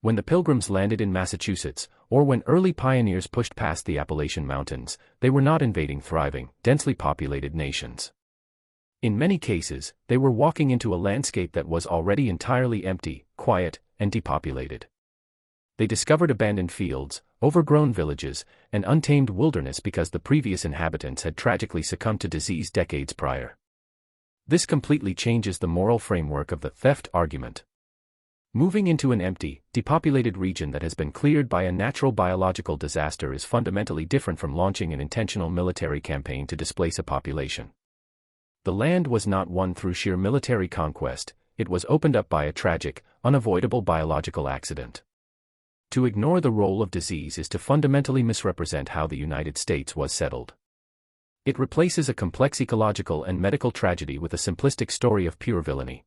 When the Pilgrims landed in Massachusetts, or when early pioneers pushed past the Appalachian Mountains, they were not invading thriving, densely populated nations. In many cases, they were walking into a landscape that was already entirely empty, quiet, and depopulated. They discovered abandoned fields, overgrown villages, and untamed wilderness because the previous inhabitants had tragically succumbed to disease decades prior. This completely changes the moral framework of the theft argument. Moving into an empty, depopulated region that has been cleared by a natural biological disaster is fundamentally different from launching an intentional military campaign to displace a population. The land was not won through sheer military conquest, it was opened up by a tragic, unavoidable biological accident. To ignore the role of disease is to fundamentally misrepresent how the United States was settled. It replaces a complex ecological and medical tragedy with a simplistic story of pure villainy.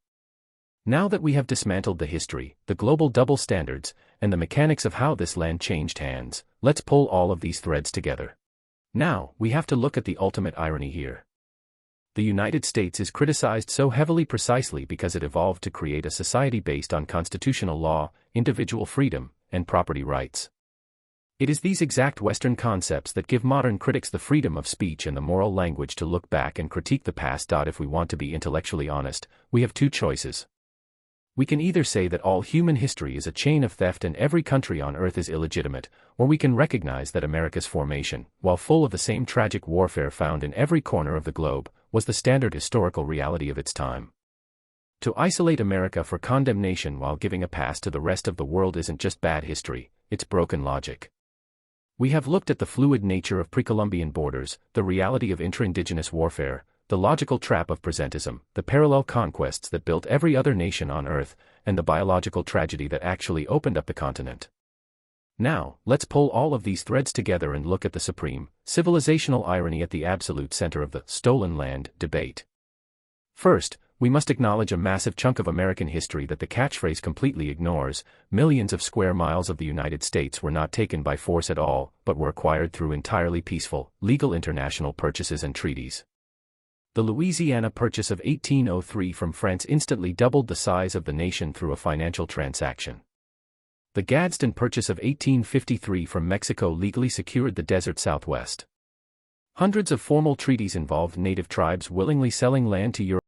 Now that we have dismantled the history, the global double standards, and the mechanics of how this land changed hands, let's pull all of these threads together. Now, we have to look at the ultimate irony here. The United States is criticized so heavily precisely because it evolved to create a society based on constitutional law, individual freedom, and property rights. It is these exact Western concepts that give modern critics the freedom of speech and the moral language to look back and critique the past. If we want to be intellectually honest, we have two choices. We can either say that all human history is a chain of theft and every country on earth is illegitimate, or we can recognize that America's formation, while full of the same tragic warfare found in every corner of the globe, was the standard historical reality of its time. To isolate America for condemnation while giving a pass to the rest of the world isn't just bad history, it's broken logic. We have looked at the fluid nature of pre-Columbian borders, the reality of intra-indigenous warfare, the logical trap of presentism, the parallel conquests that built every other nation on Earth, and the biological tragedy that actually opened up the continent. Now, let's pull all of these threads together and look at the supreme, civilizational irony at the absolute center of the stolen land debate. First, we must acknowledge a massive chunk of American history that the catchphrase completely ignores. Millions of square miles of the United States were not taken by force at all, but were acquired through entirely peaceful, legal international purchases and treaties. The Louisiana Purchase of 1803 from France instantly doubled the size of the nation through a financial transaction. The Gadsden Purchase of 1853 from Mexico legally secured the desert Southwest. Hundreds of formal treaties involved native tribes willingly selling land to